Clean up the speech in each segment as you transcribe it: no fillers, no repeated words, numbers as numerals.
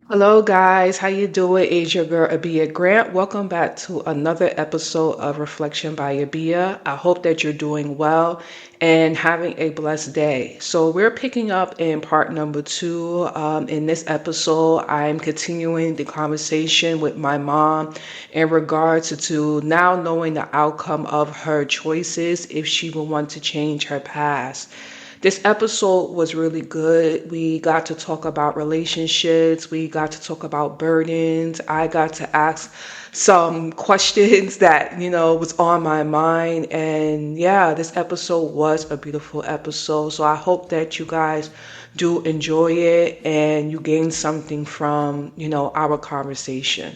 Hello guys, how you doing? It's your girl Abia Grant. Welcome back to another episode of Reflection by Abia. I hope that you're doing well and having a blessed day. So we're picking up in part number two. In this episode, I'm continuing the conversation with my mom in regards to now knowing the outcome of her choices if she will want to change her past. This episode was really good. We got to talk about relationships. We got to talk about burdens. I got to ask some questions that, was on my mind. And yeah, this episode was a beautiful episode. So I hope that you guys do enjoy it and you gain something from, our conversation.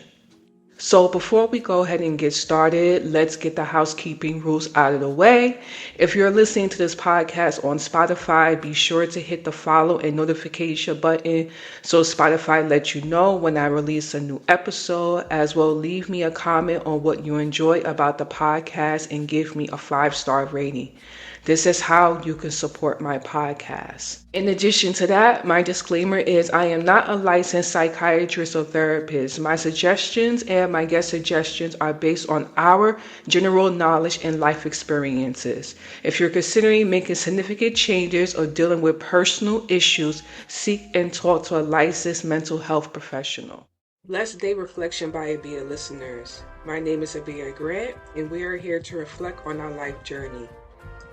So before we go ahead and get started, let's get the housekeeping rules out of the way. If you're listening to this podcast on Spotify, be sure to hit the follow and notification button so Spotify lets you know when I release a new episode, as well leave me a comment on what you enjoy about the podcast and give me a 5-star rating. This is how you can support my podcast. In addition to that, my disclaimer is I am not a licensed psychiatrist or therapist. My suggestions and my guest suggestions are based on our general knowledge and life experiences. If you're considering making significant changes or dealing with personal issues, seek and talk to a licensed mental health professional. Blessed Day Reflection by Abia listeners. My name is Abia Grant, and we are here to reflect on our life journey.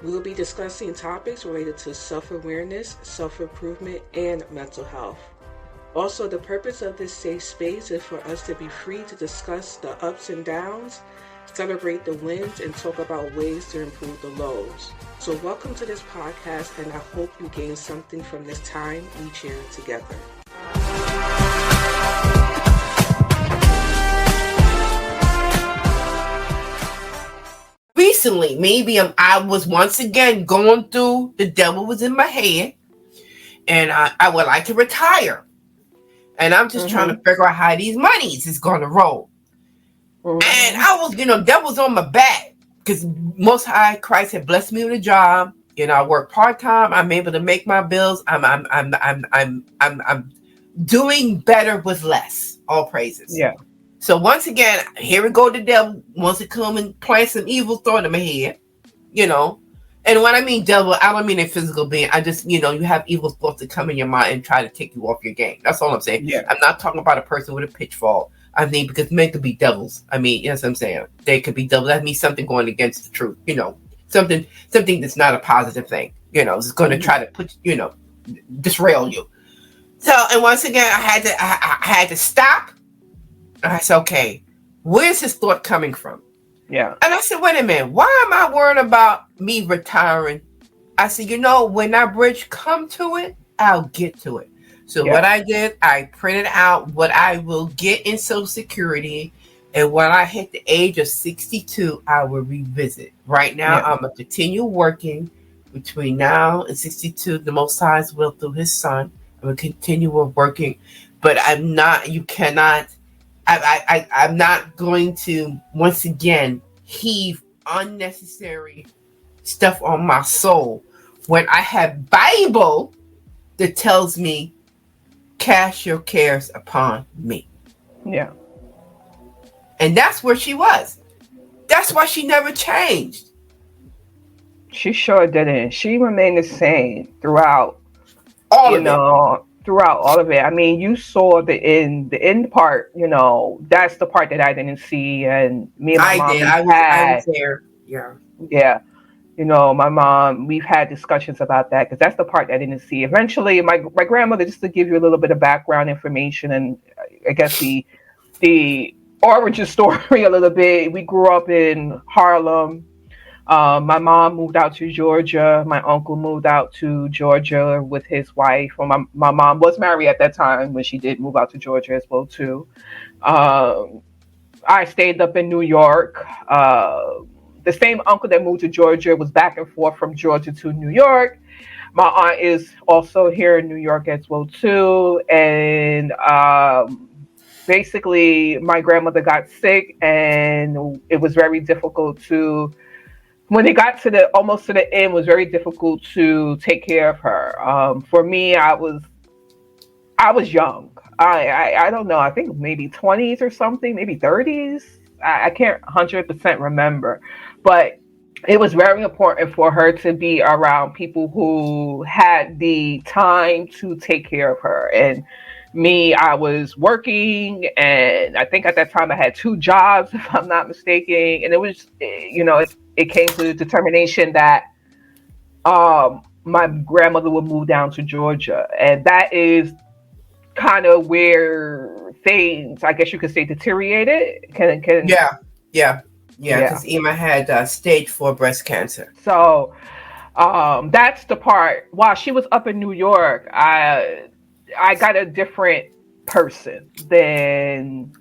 We will be discussing topics related to self-awareness, self-improvement, and mental health. Also, the purpose of this safe space is for us to be free to discuss the ups and downs, celebrate the wins, and talk about ways to improve the lows. So welcome to this podcast, and I hope you gain something from this time we share together. Recently, maybe I was once again going through, the devil was in my head, and I would like to retire. And I'm just trying to figure out how these monies is going to roll. And I was, devil's on my back because Most High Christ had blessed me with a job. I work part time. I'm able to make my bills. I'm doing better with less. All praises. Yeah. So once again, here we go. The devil wants to come and plant some evil thought in my head, And when I mean devil, I don't mean a physical being. I just, you have evil thoughts that come in your mind and try to take you off your game. That's all I'm saying. Yeah. I'm not talking about a person with a pitchfork. I mean, because men could be devils. I mean, you know what I'm saying? They could be devils. That means something going against the truth. Something that's not a positive thing. It's going to try to put, disrail you. So, and once again, I had to stop. I said, okay, where's this thought coming from? Yeah. And I said, wait a minute, why am I worrying about me retiring? I said, when that bridge come to it, I'll get to it. So what I did, I printed out what I will get in Social Security. And when I hit the age of 62, I will revisit. Right now, I'm going to continue working between now and 62. The Most High's will through his son. I'm going to continue working. But I'm not going to, once again, heave unnecessary stuff on my soul when I have Bible that tells me, cast your cares upon me. Yeah. And that's where she was. That's why she never changed. She sure didn't. She remained the same throughout all of it. Throughout all of it. I mean, you saw the end part, that's the part that I didn't see. And me and my mom I was there. Yeah. Yeah. My mom, we've had discussions about that because that's the part I didn't see. Eventually, my grandmother, just to give you a little bit of background information and I guess the origin story a little bit. We grew up in Harlem. My mom moved out to Georgia. My uncle moved out to Georgia with his wife. Well, my mom was married at that time when she did move out to Georgia as well too. I stayed up in New York. The same uncle that moved to Georgia was back and forth from Georgia to New York. My aunt is also here in New York as well too. And basically, my grandmother got sick, and it was very difficult to. When it got to almost to the end, it was very difficult to take care of her. For me, I was young. I don't know. I think maybe 20s or something, maybe 30s. I can't 100% remember, but it was very important for her to be around people who had the time to take care of her. And me, I was working, and I think at that time I had two jobs, if I'm not mistaken. And it was, it came to the determination that my grandmother would move down to Georgia, and that is kind of where things, I guess you could say, deteriorated. Yeah, yeah, yeah. Yeah. Because Emma had stage 4 breast cancer. So that's the part. While she was up in New York, I got a different person than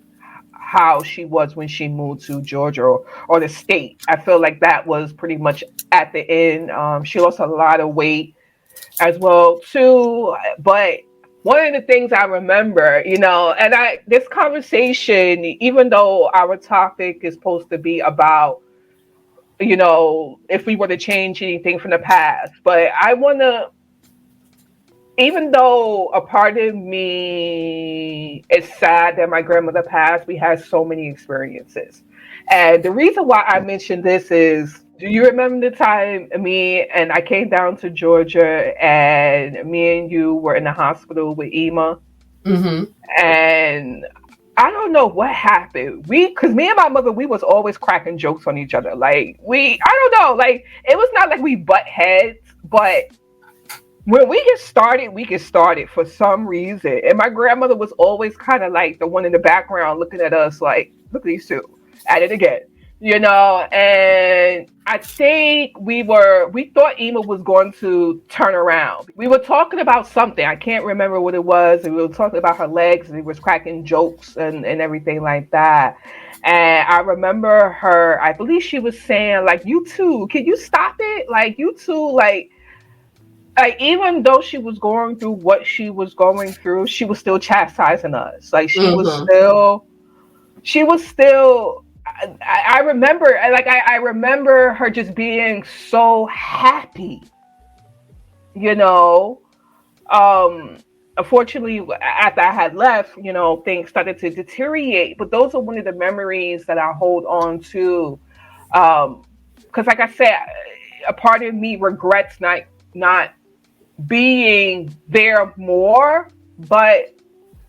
how she was when she moved to Georgia, or the state. I feel like that was pretty much at the end. She lost a lot of weight as well too. But one of the things I remember, and this conversation, even though our topic is supposed to be about, if we were to change anything from the past, but I want to, even though a part of me is sad that my grandmother passed, we had so many experiences. And the reason why I mentioned this is, do you remember the time me and I came down to Georgia, and me and you were in the hospital with Ema? Mm-hmm. And I don't know what happened. Because me and my mother, we was always cracking jokes on each other. Like, I don't know, like, it was not like we butt heads, but when we get started for some reason. And my grandmother was always kind of like the one in the background looking at us like, look at these two at it again, and I think we thought Ema was going to turn around. We were talking about something. I can't remember what it was. And we were talking about her legs, and we was cracking jokes and everything like that. And I remember her, I believe she was saying, like, you two, can you stop it? Like, you two, like, even though she was going through what she was going through, she was still chastising us. Like, she was still. I remember, I remember her just being so happy. You know, Unfortunately, after I had left, things started to deteriorate. But those are one of the memories that I hold on to. Because, like I said, a part of me regrets not being there more, but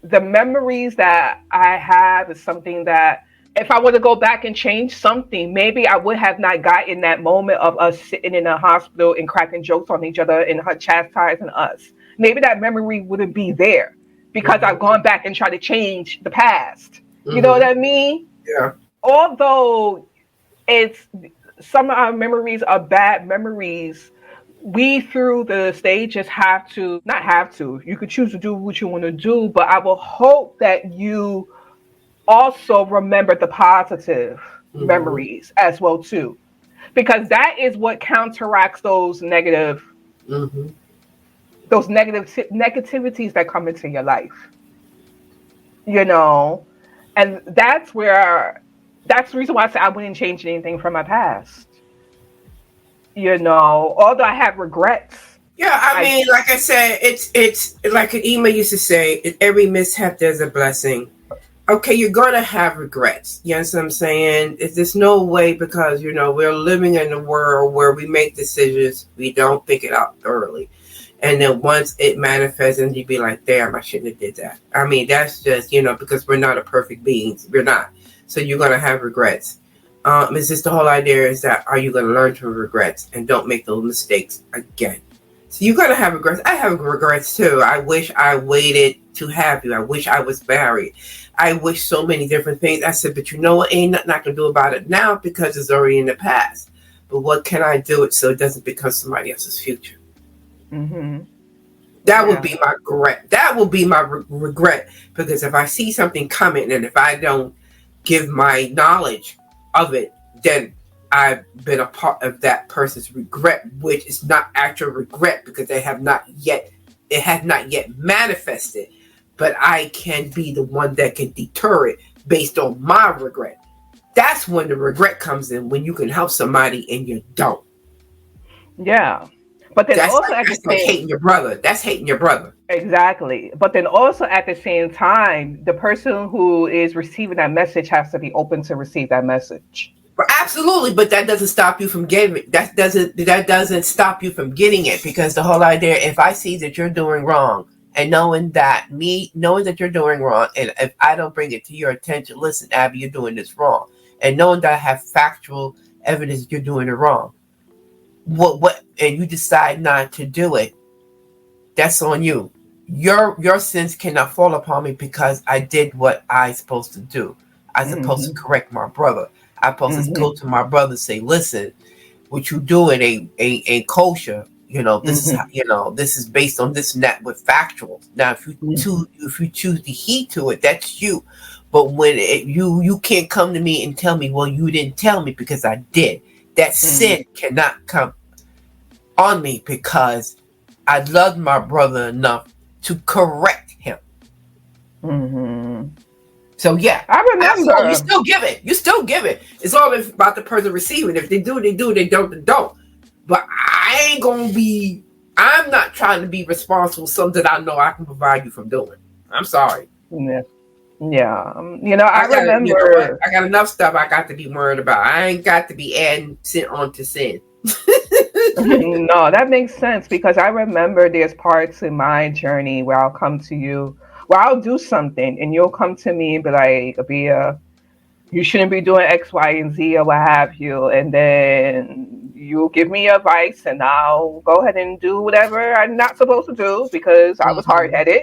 the memories that I have is something that, if I were to go back and change something, maybe I would have not gotten that moment of us sitting in a hospital and cracking jokes on each other and her chastising us. Maybe that memory wouldn't be there because I've gone back and tried to change the past. You know what I mean? Yeah. Although it's some of our memories are bad memories, we through the stages not have to. You could choose to do what you want to do, but I will hope that you also remember the positive memories as well too, because that is what counteracts those negativities that come into your life, and that's the reason why I said I wouldn't change anything from my past, although I have regrets. Yeah, I mean, like I said, it's like an email used to say, in every mishap there's a blessing. Okay, you're going to have regrets. You understand what I'm saying? There's no way, because, we're living in a world where we make decisions, we don't think it out thoroughly. And then once it manifests, and you be like, damn, I shouldn't have did that. I mean, that's just, because we're not a perfect beings. We're not. So you're going to have regrets. It's just the whole idea is that, are you going to learn from regrets and don't make those mistakes again? So you're going to have regrets. I have regrets too. I wish I waited to have you. I wish I was married. I wish so many different things. I said, but you know what? Ain't nothing I can do about it now because it's already in the past. But what can I do it so it doesn't become somebody else's future? Mm-hmm. That would be my regret. That will be my regret, because if I see something coming and if I don't give my knowledge of it, then I've been a part of that person's regret, which is not actual regret because it has not yet manifested. But I can be the one that can deter it based on my regret. That's when the regret comes in, when you can help somebody and you don't. Yeah. But then That's also like at the that's like same hating your brother. That's hating your brother. exactly. But then also at the same time, the person who is receiving that message has to be open to receive that message. But absolutely, but that doesn't stop you from getting it. That doesn't stop you from getting it, because the whole idea, if I see that you're doing wrong, and knowing that you're doing wrong, and if I don't bring it to your attention, listen, Abby, you're doing this wrong, and knowing that I have factual evidence that you're doing it wrong, and you decide not to do it, that's on you. Your sins cannot fall upon me, because I did what I supposed to do. I supposed to Hmm. correct my brother. I supposed to Hmm. go to my brother and say, listen, what you doing ain't kosher. Hmm. This is based on this and that with factual. Now, Hmm. if you choose to heed to it, that's you. But you can't come to me and tell me, well, you didn't tell me because I did. That Hmm. sin cannot come on me, because I loved my brother enough to correct him. Hmm. So yeah, I absolutely. You remember. still give it. You still give it. It's all about the person receiving. If they do, they do. They don't, they don't. But I ain't gonna be. I'm not trying to be responsible for something that I know I can provide you from doing. I'm sorry. Yeah, yeah. I I got You know what? remember. I got enough stuff I got to be worried about. I ain't got to be adding sin onto sin. No, that makes sense because I remember there's parts in my journey where I'll come to you, where I'll do something, and you'll come to me and be like, "Abia, you shouldn't be doing X, Y, and Z or what have you," and then you'll give me advice, and I'll go ahead and do whatever I'm not supposed to do because I was hard Mhm. headed,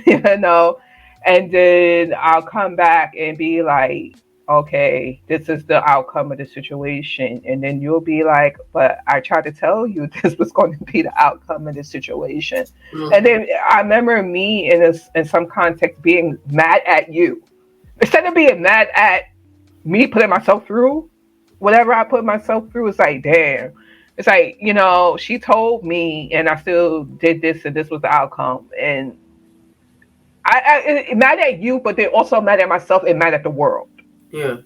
you know, and then I'll come back and be like, okay, this is the outcome of the situation. And then you'll be like, but I tried to tell you this was going to be the outcome of the situation. And Mhm. then I remember me in some context being mad at you. Instead of being mad at me putting myself through whatever I put myself through, it's like, damn. It's like, she told me and I still did this and this was the outcome. And mad at you, but then also mad at myself and mad at the world. Yeah.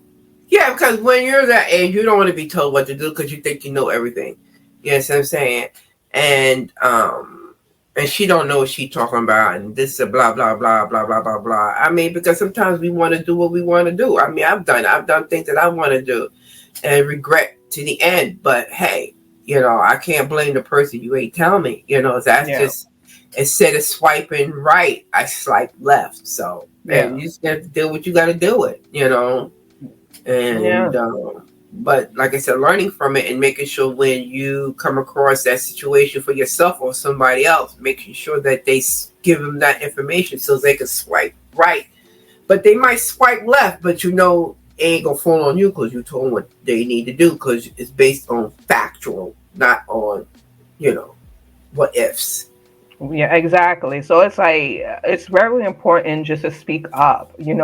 Yeah, because when you're that age, you don't want to be told what to do because you think you know everything. You know what I'm saying? And and she don't know what she talking about, and this is blah blah blah blah blah blah blah. I mean, because sometimes we want to do what we want to do. I mean, I've done things that I want to do, and regret to the end. But hey, I can't blame the person you ain't telling me. That's Yeah, just, instead of swiping right, I swipe left. So, and yeah, you just have to do what you got to do with. yeah, And but like I said, learning from it and making sure when you come across that situation for yourself or somebody else, making sure that they give them that information so they can swipe right. But they might swipe left, but it ain't gonna fall on you because you told them what they need to do, because it's based on factual, not on you know what ifs. yeah, exactly. So it's like it's very important just to speak up. When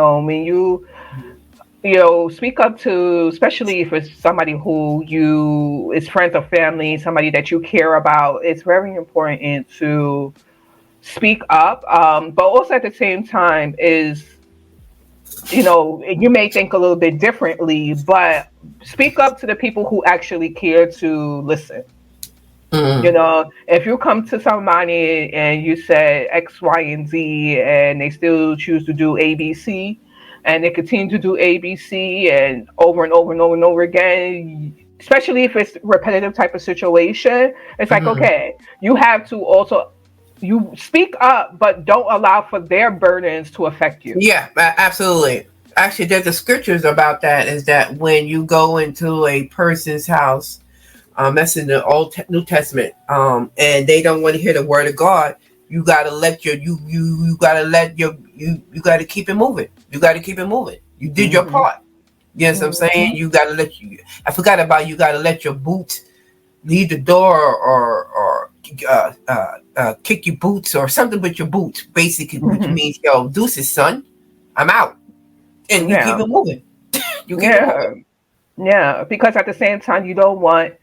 speak up to, especially if it's somebody who you is friends or family, somebody that you care about. It's very important to speak up. But also at the same time is you may think a little bit differently, but speak up to the people who actually care to listen. Mm-hmm. If you come to somebody and you say X, Y, and Z, and they still choose to do ABC, and they continue to do ABC and over and over and over and over again, especially if it's repetitive type of situation, it's like, Mm-hmm. okay, you have to also you speak up, but don't allow for their burdens to affect you. Yeah, absolutely. Actually, there's the scriptures about that. Is that when you go into a person's house, that's in the New Testament, and they don't want to hear the word of God, you gotta let you gotta let you gotta keep it moving. You gotta keep it moving. You did your Hmm. part. Yes, I'm saying Hmm. you gotta let you. I forgot about you. Gotta let your boots leave the door, or kick your boots or something with your boots, basically, which Hmm. means, yo, deuces, son, I'm out, and you keep Yeah, it moving. You keep it moving. yeah, yeah. Because at the same time, you don't want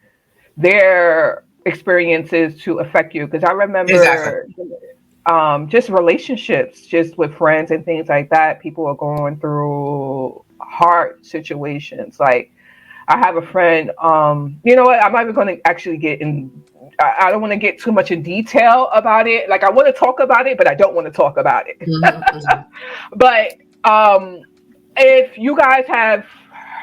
their experiences to affect you. Because I Exactly. remember just relationships, just with friends and things like that. People are going through hard situations. Like I have a friend. You know what? I'm not even going to actually get I don't want to get too much in detail about it. Like I want to talk about it, but I don't want to talk about it. But if you guys have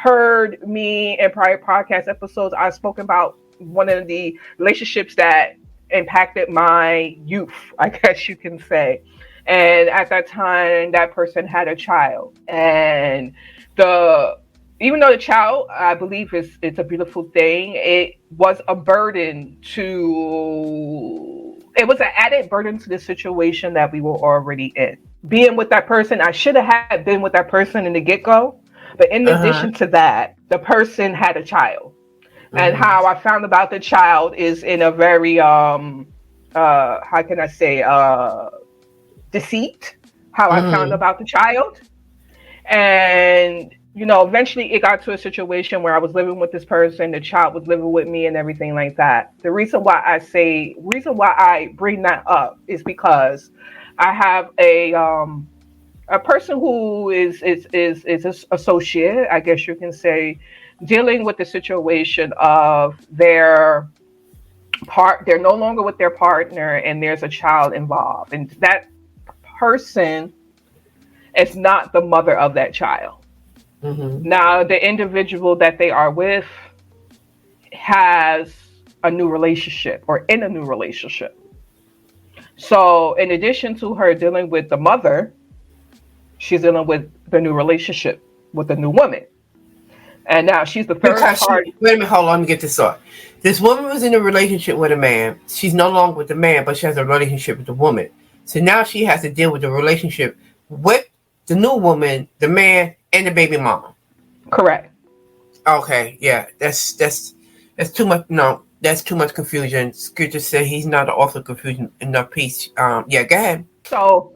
heard me in prior podcast episodes, I've spoken about one of the relationships that impacted my youth, I guess you can say. And at that time, that person had a child, and the even though the child, I believe, is it's a beautiful thing, it was a burden to. It was an added burden to the situation that we were already in. Being with that person, I should have had been with that person in the get go, but in addition to that, the person had a child, and how I found about the child is in a very how can I say deceit. How I found about the child, and eventually it got to a situation where I was living with this person, the child was living with me and everything like that. The reason why I bring that up is because I have a person who is an associate, I guess you can say, dealing with the situation of they're no longer with their partner and there's a child involved. And that person is not the mother of that child. Now, the individual that they are with has a new relationship or in a new relationship. So in addition to her dealing with the mother, she's dealing with the new relationship with the new woman. And now she's the third party. Wait a minute, hold on, let me get this started. This woman was in a relationship with a man. She's no longer with the man, but she has a relationship with the woman. So now she has to deal with the relationship with the new woman, the man, and the baby mama. Correct. Okay, yeah, that's too much. No, that's too much confusion. Scripture said he's not the author of confusion in the peace. Yeah, go ahead. So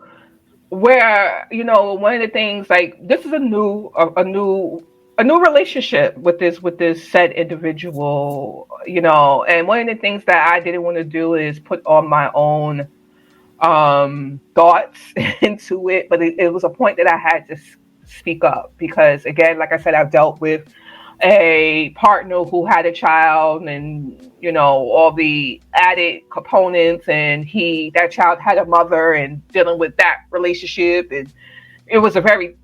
where one of the things, like, this is a new relationship with this said individual, and one of the things that I didn't want to do is put on my own thoughts into it, but it was a point that I had to speak up because, again, like I said, I've dealt with a partner who had a child and all the added components, and that child had a mother and dealing with that relationship, and it was a very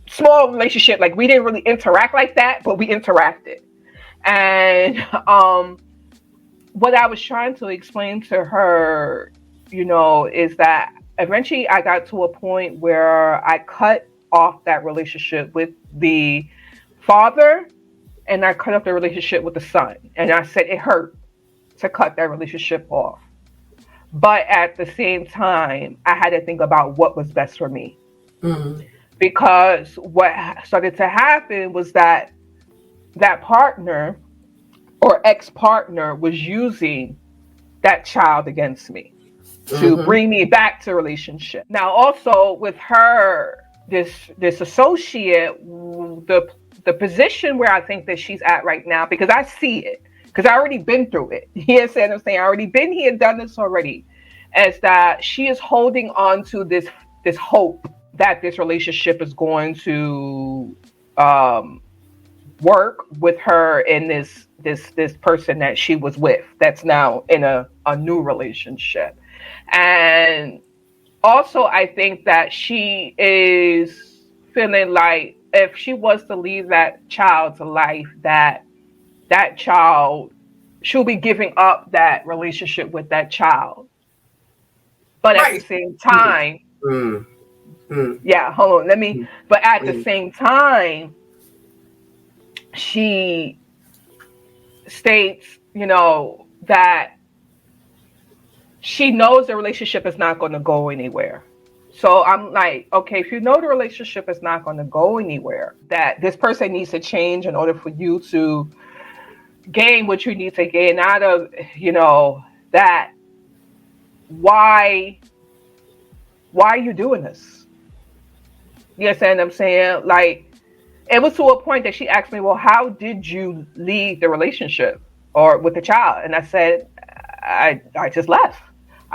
small relationship. Like, we didn't really interact like that, but we interacted. And what I was trying to explain to her, is that eventually I got to a point where I cut off that relationship with the father, and I cut off the relationship with the son. And I said it hurt to cut that relationship off. But at the same time, I had to think about what was best for me. Because what started to happen was that partner or ex-partner was using that child against me to bring me back to relationship. Now, also with her, this associate, the position where I think that she's at right now, because I see it, because I already been through it. You understand what I'm saying? I already been here, done this already. As that she is holding on to this hope that this relationship is going to work with her and this person that she was with that's now in a new relationship. And also, I think that she is feeling like if she was to leave that child's life, that child, she'll be giving up that relationship with that child. But at the same time, yeah, hold on, let me, but at the same time, she states, that she knows the relationship is not going to go anywhere. So I'm like, okay, if you know the relationship is not going to go anywhere, that this person needs to change in order for you to gain what you need to gain out of, that, why are you doing this? You understand what I'm saying? Like, it was to a point that she asked me, well, how did you leave the relationship or with the child? And I said, I just left.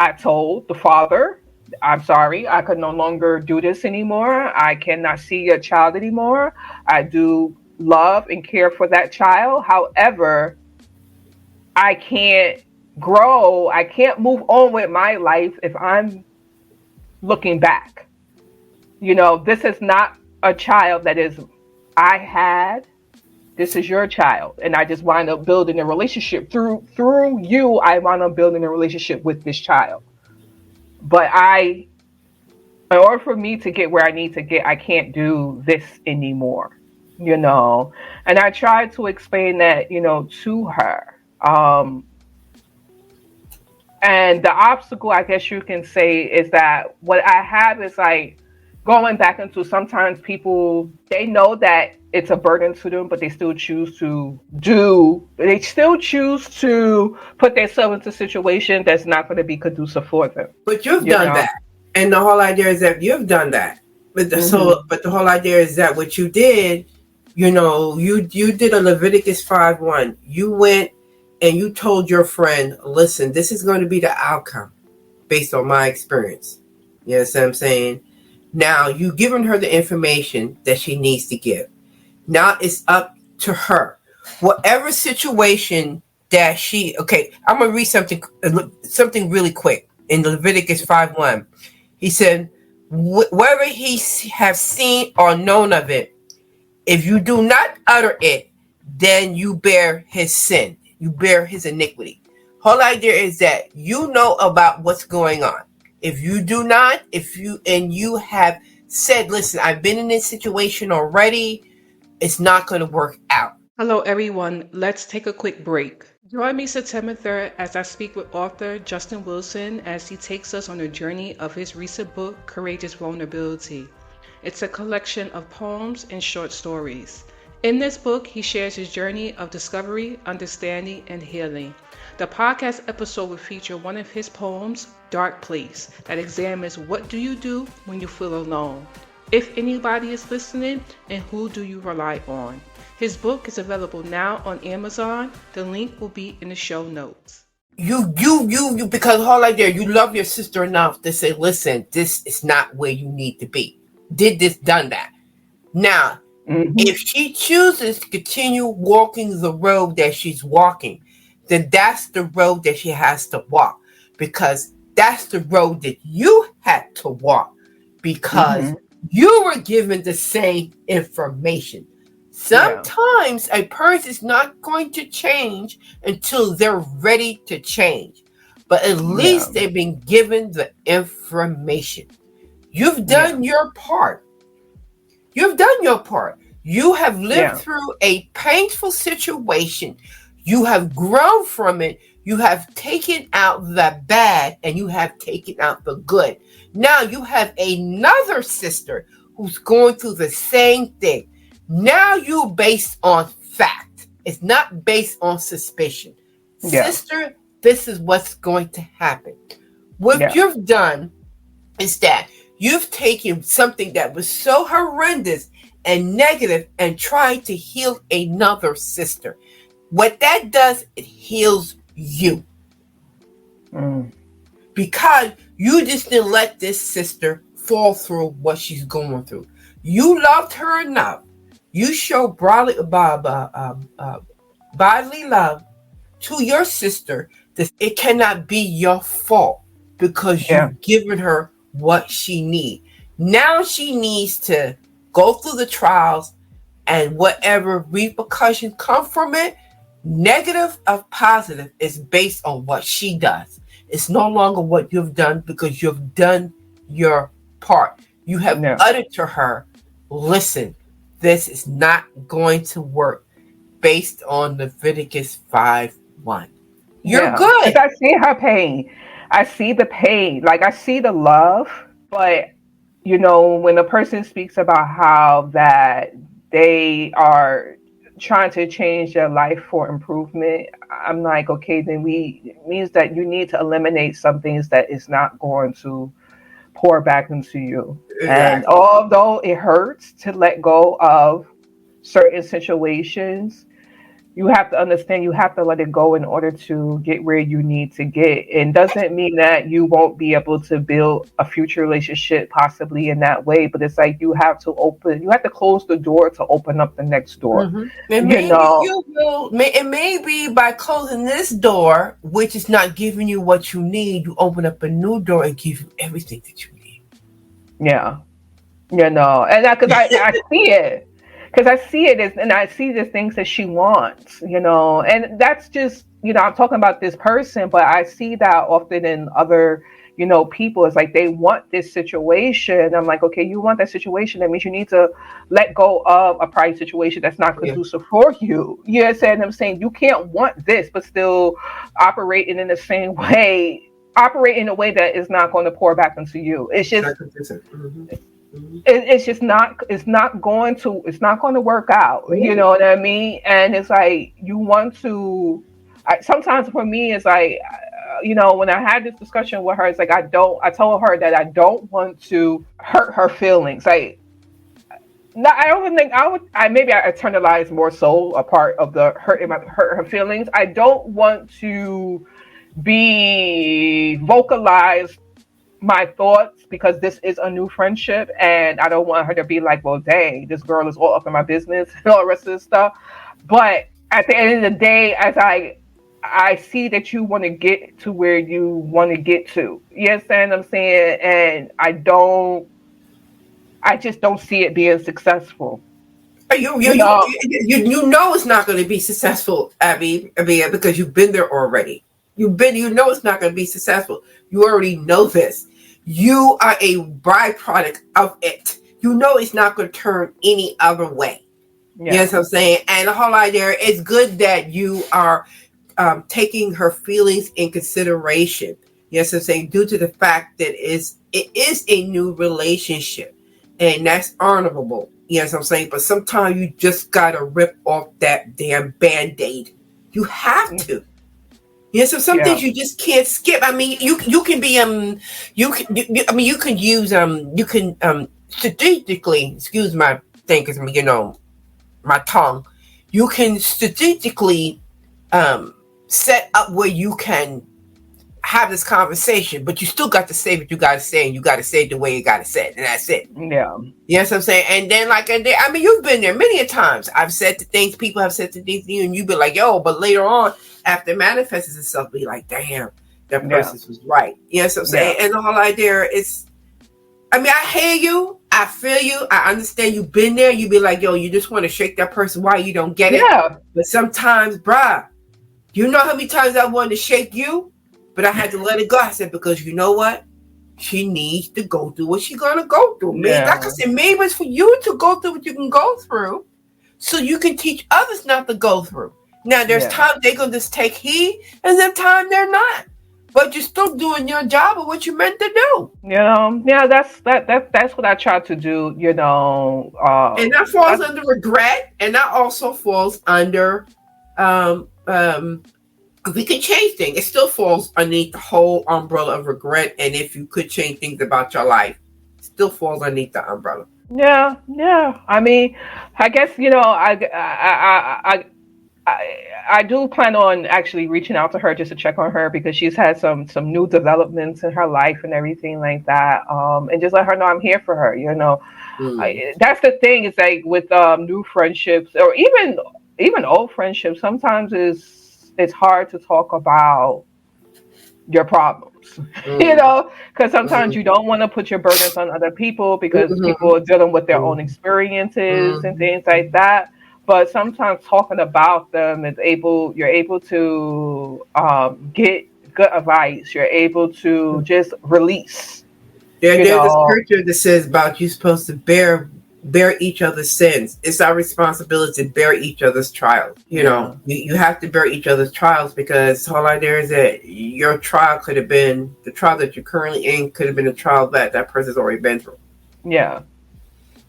I told the father, I'm sorry, I could no longer do this anymore. I cannot see your child anymore. I do love and care for that child. However, I can't grow, I can't move on with my life if I'm looking back. This is not a child that is I had. This is your child, and I just wind up building a relationship through you. I wind up building a relationship with this child. But in order for me to get where I need to get, I can't do this anymore. And I tried to explain that, to her. And the obstacle, I guess you can say, is that what I have is like going back into, sometimes people, they know that it's a burden to them, but they still choose to put themselves into a situation that's not going to be conducive for them. But you've You done know? that. And the whole idea is that you've done that. Mm-hmm. But the whole idea is that what you did, you did a Leviticus 5:1. You went and you told your friend, listen, this is going to be the outcome based on my experience. You know what I'm saying? Now you've given her the information that she needs to give. Now it's up to her. Whatever situation that I'm going to read something really quick in Leviticus 5:1. He said, wherever he have seen or known of it, if you do not utter it, then you bear his sin. You bear his iniquity. Whole idea is that you know about what's going on. If you do not, you have said, listen, I've been in this situation already, it's not going to work out. Hello, everyone. Let's take a quick break. Join me September 3rd as I speak with author Justin Wilson as he takes us on a journey of his recent book, Courageous Vulnerability. It's a collection of poems and short stories. In this book, he shares his journey of discovery, understanding, and healing. The podcast episode will feature one of his poems, Dark Place, that examines what do you do when you feel alone. If anybody is listening, and who do you rely on? His book is available now on Amazon. The link will be in the show notes. Because whole idea, you love your sister enough to say, listen, this is not where you need to be. Did this, done that. Now, if she chooses to continue walking the road that she's walking, then that's the road that she has to walk, because that's the road that you had to walk, because you were given the same information. Sometimes a person is not going to change until they're ready to change, but at least they've been given the information. You've done your part. You've done your part. You have lived through a painful situation. You have grown from it. You have taken out the bad and you have taken out the good. Now you have another sister who's going through the same thing. Now you're based on fact. It's not based on suspicion. Sister, this is what's going to happen. What you've done is that you've taken something that was so horrendous and negative and tried to heal another sister. What that does, it heals you. Because you just didn't let this sister fall through what she's going through. You loved her enough. You show bodily love to your sister that it cannot be your fault, because you've given her what she needs. Now she needs to go through the trials, and whatever repercussions come from it, negative or positive, is based on what she does. It's no longer what you've done, because you've done your part. You have uttered to her, listen, this is not going to work based on Leviticus 5:1. You're good. Because I see her pain. I see the pain. Like, I see the love. But, when a person speaks about how that they are trying to change their life for improvement, I'm like, okay, then it means that you need to eliminate some things that is not going to pour back into you. Exactly. And although it hurts to let go of certain situations, you have to understand you have to let it go in order to get where you need to get. And doesn't mean that you won't be able to build a future relationship possibly in that way, but it's like you have to close the door to open up the next door. And You maybe know, you will, and maybe by closing this door, which is not giving you what you need, you open up a new door and give you everything that you need. yeah. And because I see it, because I see it as, and I see the things that she wants, and that's just, I'm talking about this person, but I see that often in other, people. It's like they want this situation. I'm like, okay, you want that situation. That means you need to let go of a prior situation that's not Yeah. conducive for you. You understand what I'm saying? You can't want this, but still operating in the same way, operate in a way that is not going to pour back into you. It's just it's just not it's not going to work out, you know what I mean? And it's like you want to sometimes for me it's like when I had this discussion with her, it's like I told her that I don't want to hurt her feelings. Like, no, I don't think I maybe I internalize more so a part of the hurt her feelings. I don't want to be vocalized my thoughts because this is a new friendship, and I don't want her to be like, well, dang, this girl is all up in my business and all the rest of this stuff. But at the end of the day, as I see that you want to get to where you want to get to. You understand what I'm saying? And I just don't see it being successful. You know it's not going to be successful, Abby, because you've been there already. You know it's not going to be successful. You already know this. You are a byproduct of it. You know it's not going to turn any other way. Yeah. Yes, I'm saying. And the whole idea, it's good that you are taking her feelings in consideration. Yes, I'm saying, due to the fact that it is a new relationship, and that's honorable. Yes, I'm saying. But sometimes you just gotta rip off that damn Band-Aid. You have to. Yeah, so some things you just can't skip. I mean, you can be you can use strategically. Excuse my thing, because my tongue. You can strategically set up where you can have this conversation, but you still got to say what you got to say, and you got to say it the way you got to say it, and that's it. Yeah. Yes, I'm saying. And then, you've been there many a times. I've said the things people have said to you, and you've been like, yo, but later on, after it manifests itself, be like, damn, that person was right. Yes, I'm saying. And the whole idea is, I hear you, I feel you, I understand you've been there. You be like, yo, you just want to shake that person. Why you don't get it? Yeah. But sometimes, bruh, you know how many times I wanted to shake you, but I had to let it go. I said, because you know what? She needs to go through what she's going to go through. Maybe, like I said, maybe it's for you to go through what you can go through so you can teach others not to go through. Now, there's times they're going to just take heed, and then time they're not. But you're still doing your job of what you meant to do. That's what I try to do, and that falls under regret, and that also falls under we can change things. It still falls underneath the whole umbrella of regret. And if you could change things about your life, it still falls underneath the umbrella. Yeah. I mean, I guess I do plan on actually reaching out to her just to check on her, because she's had some new developments in her life and everything like that. And just let her know I'm here for her. That's the thing. It's like with new friendships, or even old friendships, sometimes it's hard to talk about your problems, because sometimes you don't want to put your burdens on other people, because people are dealing with their own experiences and things like that. But sometimes talking about them you're able to get good advice. You're able to just release. There's a scripture that says about you're supposed to bear each other's sins. It's our responsibility to bear each other's trials. You have to bear each other's trials, because the whole idea is that your trial could have been the trial that you're currently in, could have been a trial that person's already been through. Yeah.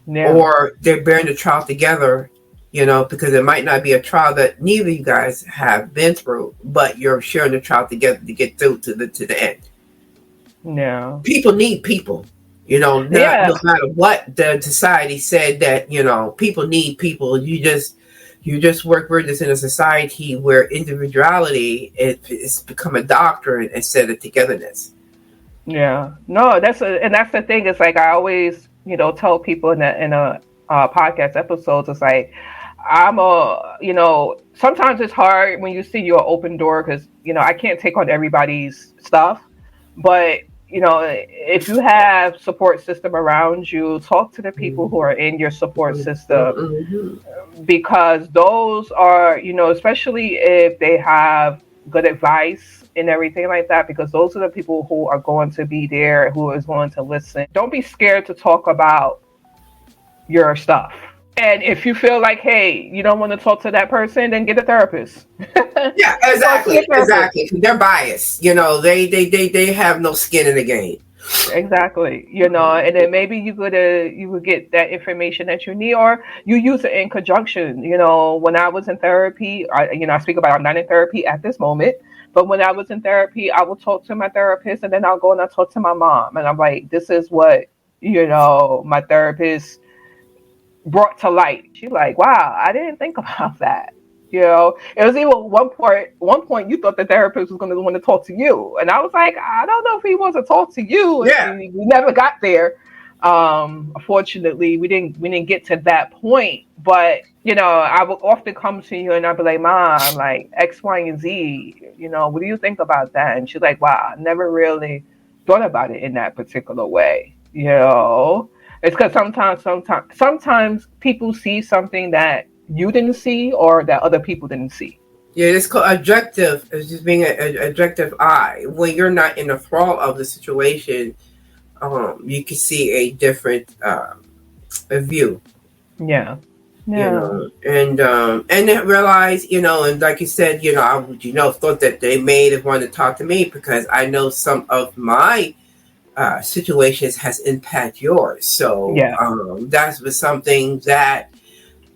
Or they're bearing the trial together, because it might not be a trial that neither of you guys have been through, but you're sharing the trial together to get through to the end. Yeah. People need people. No matter what the society said that, people need people. You just, You just work. We're just in a society where individuality is become a doctrine instead of togetherness. Yeah. No, and that's the thing. It's like I always, tell people in a podcast episodes. It's like sometimes it's hard when you see your open door because I can't take on everybody's stuff, but if you have support system around you, talk to the people who are in your support system Mm-hmm. because those are, especially if they have good advice and everything like that, because those are the people who are going to be there, who is going to listen. Don't be scared to talk about your stuff. And if you feel like, hey, you don't want to talk to that person, then get a therapist. Yeah, Talk to a exactly, therapist. exactly. They're biased. They have no skin in the game. Exactly. And then maybe you would get that information that you need, or you use it in conjunction. When I was in therapy, I speak about I'm not in therapy at this moment, but when I was in therapy, I would talk to my therapist, and then I'll go and I talk to my mom, and I'm like, this is what my therapist brought to light. She's like, wow, I didn't think about that. It was even one point you thought the therapist was going to want to talk to you. And I was like, I don't know if he wants to talk to you. Yeah, We never got there. Unfortunately, we didn't get to that point. But, I would often come to you and I'd be like, Mom, like X, Y, and Z, what do you think about that? And she's like, wow, I never really thought about it in that particular way. It's because sometimes people see something that you didn't see or that other people didn't see. yeah. It's called objective. It's just being an objective eye. When you're not in the thrall of the situation, you can see a different a view. Yeah. Yeah. And then realize, and like you said, I would, thought that they may have wanted to talk to me because I know some of my situations has impacted yours. So Yeah. that was something that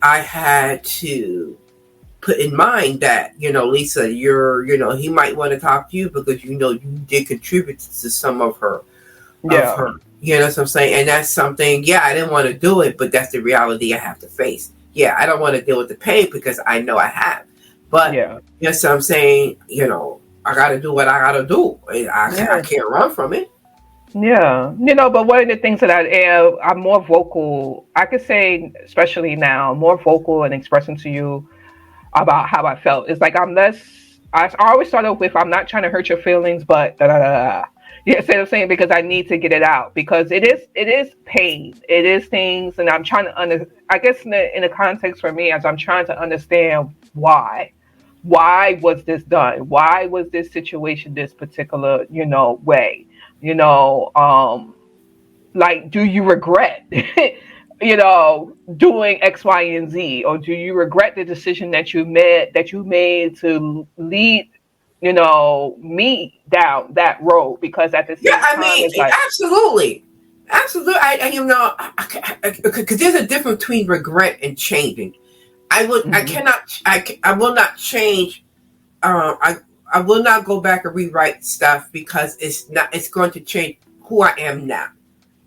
I had to put in mind that, Lisa, he might want to talk to you because, you did contribute to some of Yeah. her, what I'm saying? And that's something, yeah, I didn't want to do it, but that's the reality I have to face. Yeah, I don't want to deal with the pain because I know I have. But, Yeah. yes, I'm saying, I got to do what I got to do. I Yeah. can't run from it. Yeah, but one of the things that I'm more vocal, I could say, especially now, more vocal and expressing to you about how I felt. It's like I always start off with, I'm not trying to hurt your feelings, but da da da da. You see what I'm saying? Because I need to get it out because it is pain. It is things, and I'm trying to I guess in the context for me, as I'm trying to understand why. Why was this done? Why was this situation this particular, way? You know, um, like, do you regret, doing X, Y, and Z, or do you regret the decision that you made to lead, me down that road? Because at the Yeah, same I time, mean, it's like, absolutely, absolutely. Because there's a difference between regret and changing. I mhm, cannot, I will not change. I will not go back and rewrite stuff because it's going to change who I am now.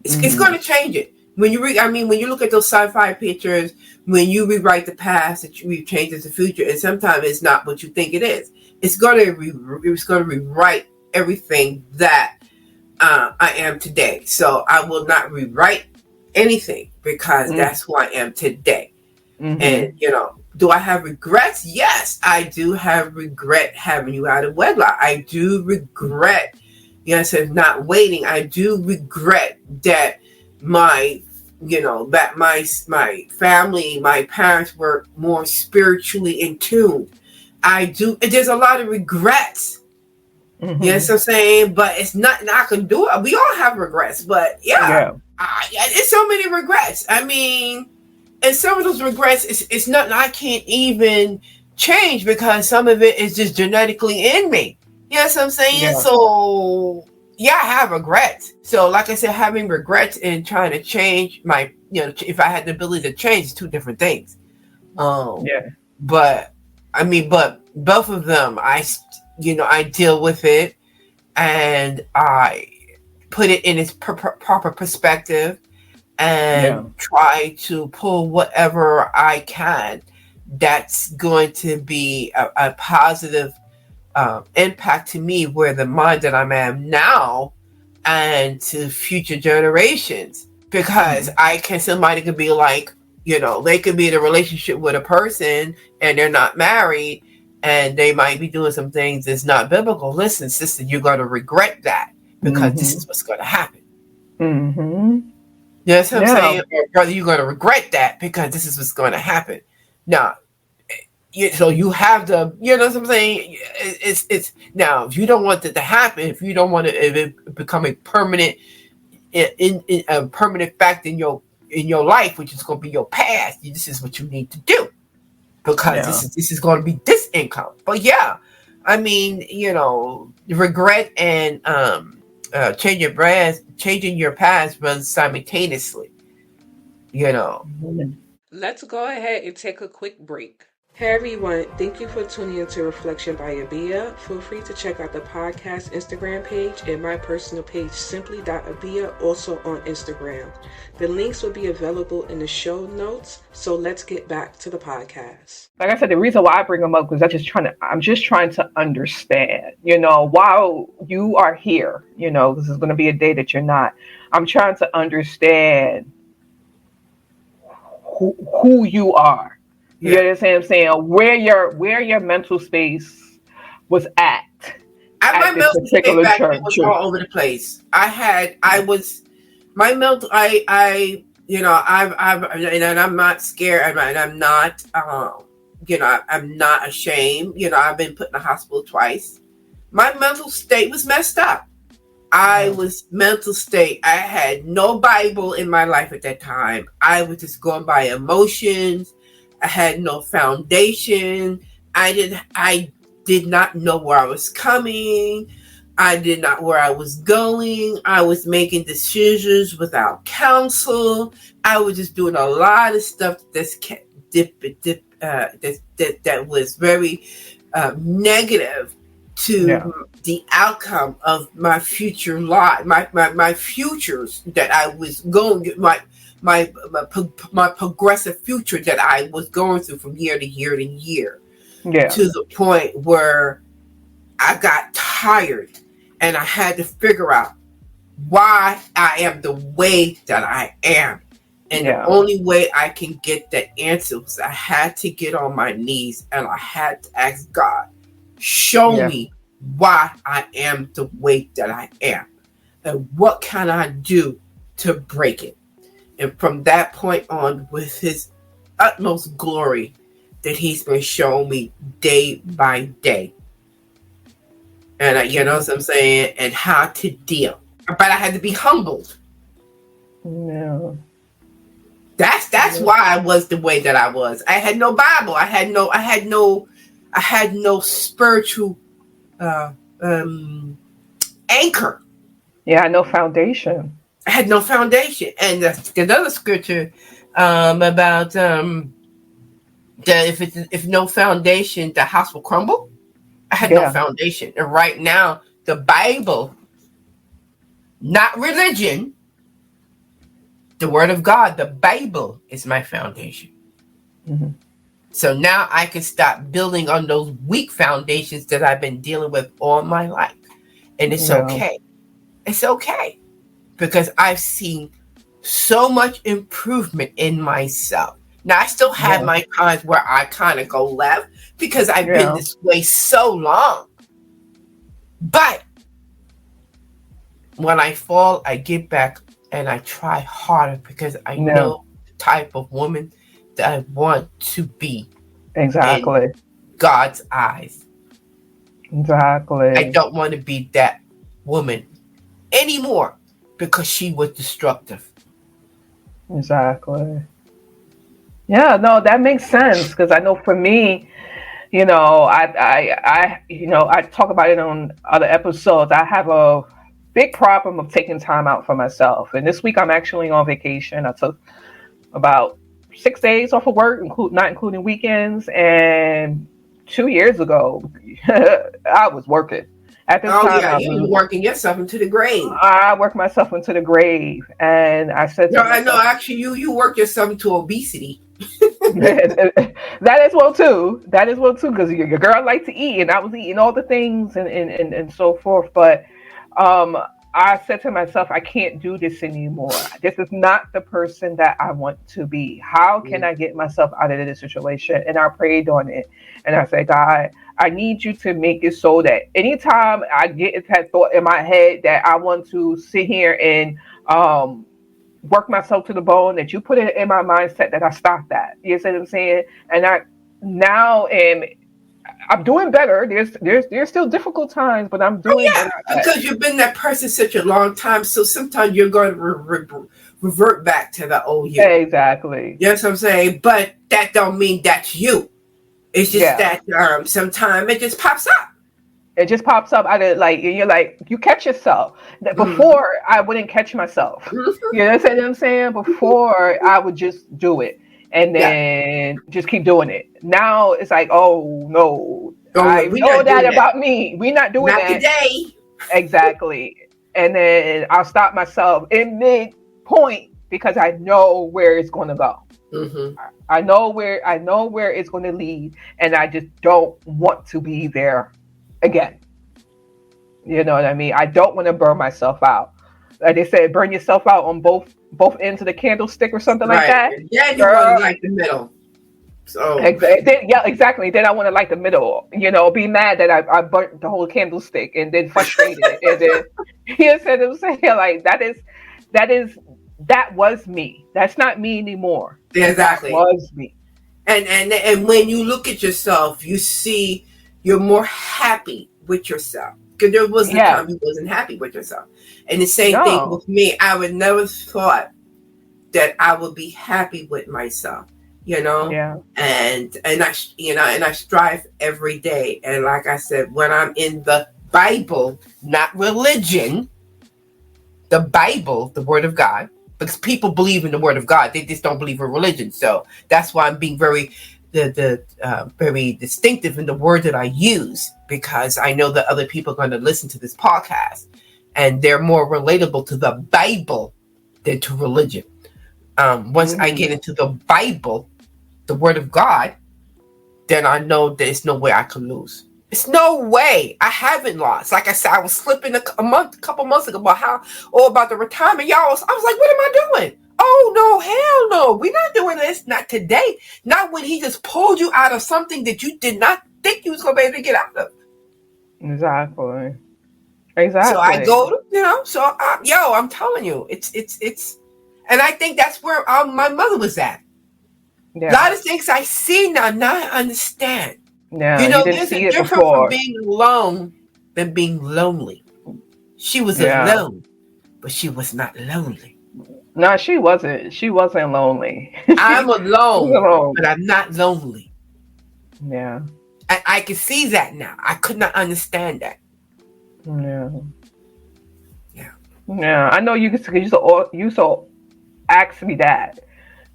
It's going mhm, to change it. When you look at those sci-fi pictures, when you rewrite the past, that you change the future, and sometimes it's not what you think it is. It's going to rewrite everything that I am today. So I will not rewrite anything because mhm, that's who I am today. And mhm, do I have regrets? Yes, I do have regret having you out of wedlock. I do regret, not waiting. I do regret that my my family, my parents were more spiritually in tune. I do. There's a lot of regrets. Yes, mhm. I'm saying, but it's nothing I can do. We all have regrets, but yeah, Yeah, it's so many regrets. I mean, and some of those regrets, it's nothing I can't even change because some of it is just genetically in me. Yes, I'm saying. yeah, So yeah, I have regrets. So like I said, having regrets and trying to change my, if I had the ability to change, it's two different things. Um, yeah, but but both of them, I deal with it and I put it in its proper perspective yeah, and try to pull whatever I can that's going to be a positive impact to me, where the mind that I'm at now and to future generations. Because somebody could be like, they could be in a relationship with a person and they're not married and they might be doing some things that's not biblical. Listen, sister, you're going to regret that because this is what's going to happen. Mm-hmm. You know what I'm saying? Or brother, you're going to regret that because this is what's going to happen. Now, so you have the, you know what I'm saying? It's now, if you don't want it to happen, if you don't want it become a permanent, in a permanent fact in your life, which is going to be your past, this is what you need to do, because this is going to be this income. But yeah, I mean, regret and changing your past runs simultaneously. Let's go ahead and take a quick break. Hey everyone, thank you for tuning into Reflection by Abia. Feel free to check out the podcast Instagram page and my personal page, simply.abia, also on Instagram. The links will be available in the show notes, so let's get back to the podcast. Like I said, the reason why I bring them up because I'm just trying to understand, while you are here, this is going to be a day that you're not. I'm trying to understand who you are. You understand what I'm saying? Where your mental space was at my mental particular space church was all over the place. My mental. And I'm not scared, and I'm not. I'm not ashamed. I've been put in the hospital twice. My mental state was messed up. I had no Bible in my life at that time. I was just going by emotions. I had no foundation. I did not know where I was coming. I did not where I was going. I was making decisions without counsel. I was just doing a lot of stuff that was very negative to the outcome of my future life, my futures that I was going, my progressive future that I was going through from year to year to year, to the point where I got tired and I had to figure out why I am the way that I am. And the only way I can get that answer was I had to get on my knees and I had to ask God, show me why I am the way that I am and what can I do to break it. And from that point on, with his utmost glory that he's been showing me day by day. And you know what I'm saying? And how to deal. But I had to be humbled. Yeah. That's why I was the way that I was. I had no Bible. I had no spiritual anchor. Yeah, I had no foundation. I had no foundation. And another scripture about that if no foundation, the house will crumble. I had no foundation. And right now, the Bible, not religion, the Word of God, the Bible is my foundation. Mm-hmm. So now I can stop building on those weak foundations that I've been dealing with all my life. And it's okay. It's okay. Because I've seen so much improvement in myself. Now, I still have my times where I kind of go left because I've been this way so long. But when I fall, I get back and I try harder because I know the type of woman that I want to be. Exactly. In God's eyes. Exactly. I don't want to be that woman anymore because she was destructive. Exactly. Yeah, no, that makes sense because I know for me, I talk about it on other episodes. I have a big problem of taking time out for myself. And this week I'm actually on vacation. I took about 6 days off of work, not including weekends. And 2 years ago, I was working. At this time, you were working yourself into the grave. I worked myself into the grave, and I said, I know. Actually, you work yourself into obesity. That is well too. That is well too, because your girl liked to eat, and I was eating all the things and so forth. But um, I said to myself, I can't do this anymore. This is not the person that I want to be. How can I get myself out of this situation? And I prayed on it, and I said, God, I need you to make it so that anytime I get that thought in my head that I want to sit here and um work myself to the bone, that you put it in my mindset that I stop that. You see what I'm saying? And I now am I'm doing better. There's still difficult times, but I'm Oh doing yeah, better. because you've been that person such a long time, so sometimes you're going to revert back to the old you. Exactly. You know what I'm saying? But that don't mean that's you. It's just Yeah. that sometimes it just pops up. It just pops up out of, like, you're like, you catch yourself. Mm-hmm. Before, I wouldn't catch myself. Mm-hmm. You know what I'm saying? Before, I would just do it and Yeah. then just keep doing it. Now it's like, oh no, Oh no, I we're know not that doing that. about me. We're not doing Not that. today. Exactly. And then I'll stop myself in mid point because I know where it's going to go. Mm-hmm. I know where it's going to lead, and I just don't want to be there again. You know what I mean? I don't want to burn myself out. Like they said, burn yourself out on both ends of the candlestick or something like Right. that. Yeah, you want to Girl, like the middle. So Yeah, exactly. Then I want to light the middle. Be mad that I burnt the whole candlestick, and then frustrated, and then he said, "I'm saying, like, that was me. That's not me anymore. yeah, That exactly. was me." And when you look at yourself, you see you're more happy with yourself. Because there was a Yeah. time you wasn't happy with yourself. And the same thing No. with me. I would never thought that I would be happy with myself, Yeah. and I strive every day. And like I said, when I'm in the Bible, not religion, the Bible, the Word of God, because people believe in the Word of God, they just don't believe in religion. So that's why I'm being very distinctive in the word that I use, because I know that other people are going to listen to this podcast, and they're more relatable to the Bible than to religion. Once I Hmm. get into the Bible, the Word of God, then I know there's no way I can lose. It's no way I haven't lost. Like I said, I was slipping a couple months ago about the retirement. Y'all, I was like, what am I doing? Oh no, hell no. We're not doing this. Not today. Not when he just pulled you out of something that you did not think you was gonna be able to get out of. Exactly. So I Exactly. go to, I'm telling you, it's, and I think that's where my mother was at. A Yeah. lot of things I see now I understand. Yeah. You didn't There's a see it difference from before. being alone than being lonely. She was Yeah. alone, but she was not lonely. No, she wasn't. She wasn't lonely. I'm She was alone, alone. but I'm not lonely. Yeah. I can see that now. I could not understand that. Yeah. Yeah. Yeah. I know you used to ask me that.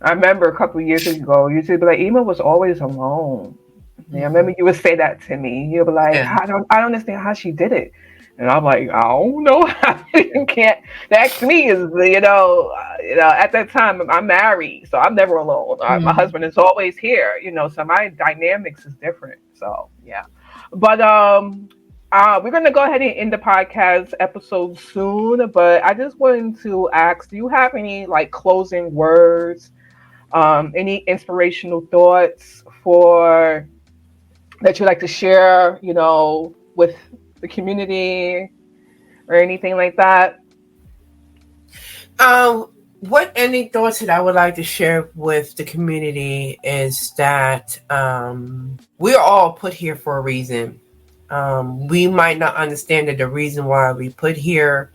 I remember a couple of years ago, you used to be like, Ema was always alone. Yeah, I Mm-hmm. remember you would say that to me. You'd be like, Yeah. I don't understand how she did it. And I'm like, I don't know. You can't. Next to me is, at that time I'm married, so I'm never alone. My Mm-hmm. husband is always here. So my dynamics is different. So yeah, but we're gonna go ahead and end the podcast episode soon. But I just wanted to ask, do you have any, like, closing words? Any inspirational thoughts for that you'd like to share, with the community or anything like that? What any thoughts that I would like to share with the community is that we're all put here for a reason. We might not understand that the reason why we put here.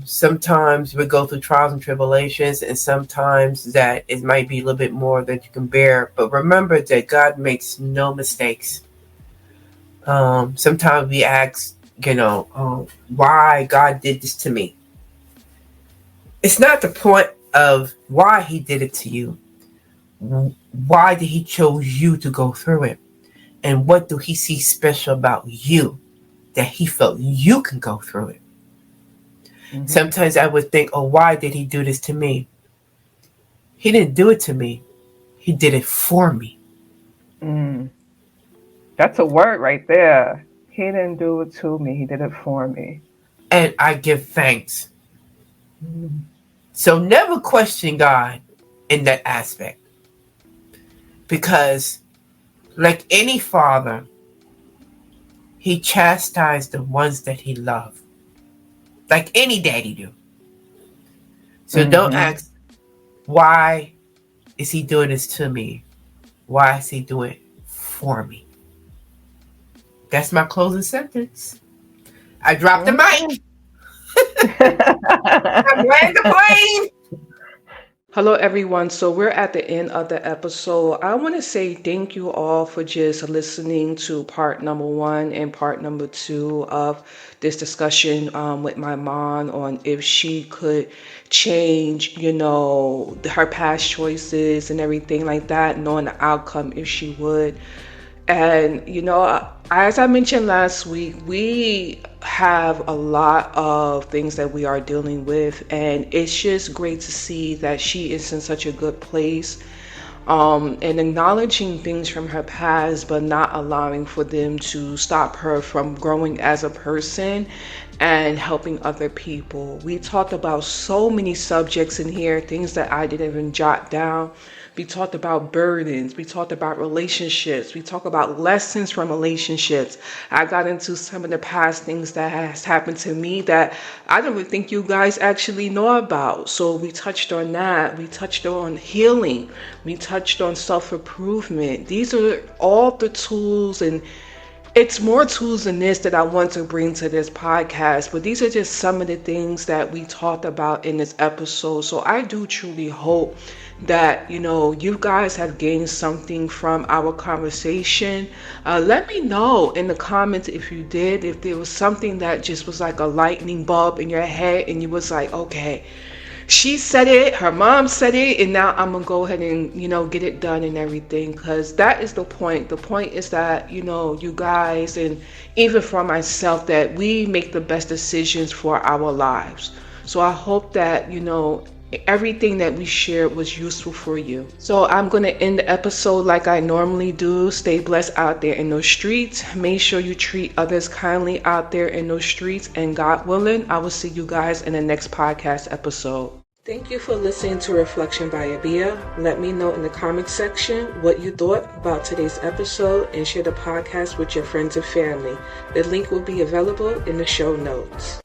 Sometimes we go through trials and tribulations, and sometimes that it might be a little bit more than you can bear. But remember that God makes no mistakes. Sometimes we ask, why God did this to me. It's not the point of why He did it to you. Why did He chose you to go through it? And what do He see special about you that He felt you can go through it? Mm-hmm. Sometimes I would think, oh, why did He do this to me? He didn't do it to me. He did it for me. That's a word right there. He didn't do it to me. He did it for me. And I give thanks. So never question God in that aspect. Because like any father, he chastised the ones that he loved. Like any daddy do. So don't ask, why is he doing this to me? Why is he doing it for me? That's my closing sentence. I dropped the mic. I landed the plane. Hello, everyone. So we're at the end of the episode. I want to say thank you all for just listening to part number 1 and part number 2 of this discussion with my mom on if she could change, her past choices and everything like that, knowing the outcome if she would. And, as I mentioned last week, we have a lot of things that we are dealing with, and it's just great to see that she is in such a good place, and acknowledging things from her past, but not allowing for them to stop her from growing as a person and helping other people. We talked about so many subjects in here, things that I didn't even jot down. We talked about burdens. We talked about relationships. We talked about lessons from relationships. I got into some of the past things that has happened to me that I don't even think you guys actually know about. So we touched on that. We touched on healing. We touched on self-improvement. These are all the tools, and it's more tools than this that I want to bring to this podcast, but these are just some of the things that we talked about in this episode. So I do truly hope that, you guys have gained something from our conversation. Let me know in the comments if you did, if there was something that just was like a lightning bulb in your head and you was like, okay, she said it, her mom said it, and now I'm gonna go ahead and get it done and everything, because that is the point. The point is that you guys, and even for myself, that we make the best decisions for our lives. So I hope that everything that we shared was useful for you. So I'm gonna end the episode like I normally do. Stay blessed out there in those streets. Make sure you treat others kindly out there in those streets, and God willing, I will see you guys in the next podcast episode. Thank you for listening to Reflection by Abia. Let me know in the comment section what you thought about today's episode, and share the podcast with your friends and family. The link will be available in the show notes.